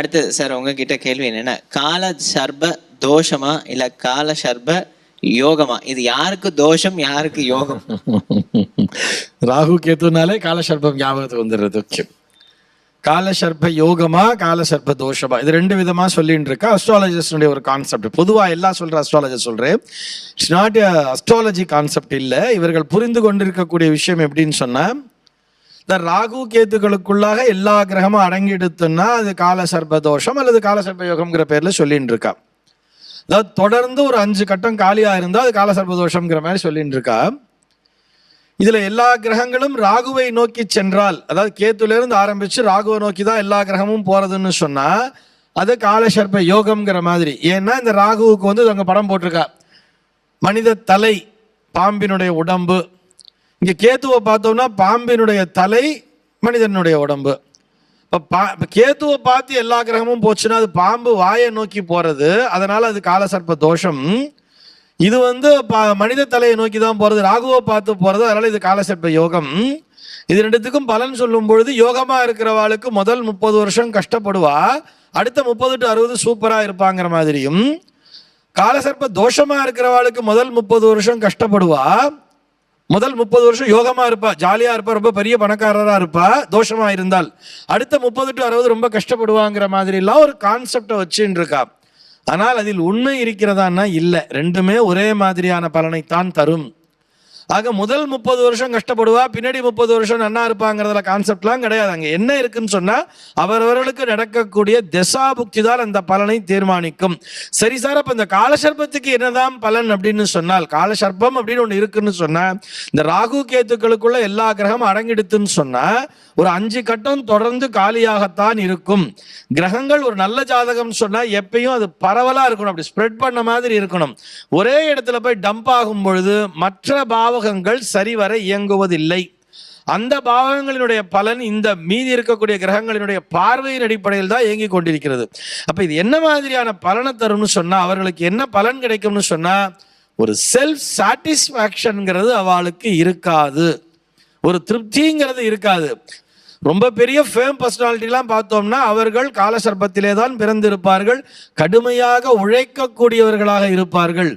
அடுத்து சார் உங்ககிட்ட கேள்வி என்னன்னா, கால சர்ப தோஷமா இல்ல கால சர்ப யோகமா? இது யாருக்கு தோஷம் யாருக்கு யோகம்? ராகு கேத்துனாலே காலசர்ப்பம் ஞாபகத்துக்கு வந்துடுறது. காலசர்ப்ப யோகமா காலசர்ப்ப தோஷமா, இது ரெண்டு விதமா சொல்லிட்டு இருக்கா அஸ்ட்ராலஜிஸ்டுடைய ஒரு கான்செப்ட். பொதுவா எல்லாம் சொல்ற அஸ்ட்ராலஜர் சொல்றேன், இட்ஸ் நாட் அஸ்ட்ராலஜி கான்செப்ட் இல்லை. இவர்கள் புரிந்து கொண்டிருக்கக்கூடிய விஷயம் எப்படின்னு சொன்னா, இந்த ராகு கேத்துக்களுக்குள்ளாக எல்லா கிரகமும் அடங்கிடுத்துன்னா அது காலசர்ப்ப தோஷம் அல்லது காலசர்ப்ப யோகம்ங்கிற பேர்ல சொல்லிட்டு இருக்கா. அதாவது தொடர்ந்து ஒரு 5 கட்டம் காலியா இருந்தா அது காலசர்ப்ப தோஷம்ங்கிற மாதிரி சொல்லிட்டு இருக்கா. இதுல எல்லா கிரகங்களும் ராகுவை நோக்கி சென்றால், அதாவது கேத்துல இருந்து ஆரம்பிச்சு ராகுவை நோக்கி தான் எல்லா கிரகமும் போறதுன்னு சொன்னா அது காலசர்ப்ப யோகம்ங்கிற மாதிரி. ஏன்னா இந்த ராகுவுக்கு வந்து அங்க படம் போட்டிருக்கா, மனித தலை, பாம்பினுடைய உடம்பு. இங்க கேத்துவை பார்த்தோம்னா பாம்பினுடைய தலை, மனிதனுடைய உடம்பு. இப்போ கேத்துவை பார்த்து எல்லா கிரகமும் போச்சுன்னா அது பாம்பு வாயை நோக்கி போறது, அதனால அது காலசர்ப்ப தோஷம். இது வந்து மனித தலையை நோக்கி தான் போறது, ராகுவை பார்த்து போறது, அதனால இது காலசர்ப்ப யோகம். இது ரெண்டுத்துக்கும் பலன் சொல்லும் பொழுது யோகமா இருக்கிறவாளுக்கு முதல் 30 வருஷம் கஷ்டப்படுவா, அடுத்த 30 to 60 சூப்பரா இருப்பாங்கிற மாதிரியும், காலசர்ப்ப தோஷமா இருக்கிறவாளுக்கு முதல் 30 வருஷம் கஷ்டப்படுவா, முதல் 30 வருஷம் யோகமா இருப்பா, ஜாலியா இருப்பா, ரொம்ப பெரிய பணக்காரரா இருப்பா. தோஷமா இருந்தால் அடுத்த 30 to 60 ரொம்ப கஷ்டப்படுவாங்கிற மாதிரி எல்லாம் ஒரு கான்செப்டை வச்சுட்டு இருக்கா. ஆனால் அதில் உண்மை இருக்கிறதான்னா இல்லை, ரெண்டுமே ஒரே மாதிரியான பலனைத்தான் தரும். ஆக முதல் 30 வருஷம் கஷ்டப்படுவா, பின்னாடி 30 வருஷம் நன்னா இருப்பாங்கிறதுல கான்செப்ட்லாம் கிடையாது. அங்கே என்ன இருக்குன்னு சொன்னா அவரவர்களுக்கு நடக்கக்கூடிய தசாபுக்தி தான் அந்த பலனை தீர்மானிக்கும். சரி சார், அப்போ இந்த காலசர்ப்பத்துக்கு என்னதான் பலன் அப்படின்னு சொன்னால், காலசர்ப்பம் அப்படின்னு ஒன்று இருக்குன்னு சொன்னா இந்த ராகு கேத்துக்களுக்குள்ள எல்லா கிரகமும் அடங்கிடுத்துன்னு சொன்னா ஒரு 5 கட்டம் தொடர்ந்து காலியாகத்தான் இருக்கும். கிரகங்கள் ஒரு நல்ல ஜாதகம் சொன்னா எப்பயும் அது பரவலா இருக்கணும், அப்படி ஸ்ப்ரெட் பண்ண மாதிரி இருக்கணும். ஒரே இடத்துல போய் டம்ப் ஆகும் பொழுது மற்ற பாவகங்கள் சரிவர இயங்குவதில்லை. அந்த பாவகங்களினுடைய பலன் இந்த மீதி இருக்கக்கூடிய கிரகங்களினுடைய பார்வையின் அடிப்படையில் தான் இயங்கி கொண்டிருக்கிறது. அப்ப இது என்ன மாதிரியான பலனை தரும்னு சொன்னா, அவர்களுக்கு என்ன பலன் கிடைக்கும்னு சொன்னா ஒரு செல்ஃப் சாட்டிஸ்ஃபேக்ஷன்ங்கிறது அவளுக்கு இருக்காது, ஒரு திருப்திங்கிறது இருக்காது. ரொம்ப பெரிய ஃபேம் பர்சனாலிட்டிலாம் பார்த்தோம்னா அவர்கள் காலசர்ப்பத்திலே தான் பிறந்திருப்பார்கள், கடுமையாக உழைக்கக்கூடியவர்களாக இருப்பார்கள்.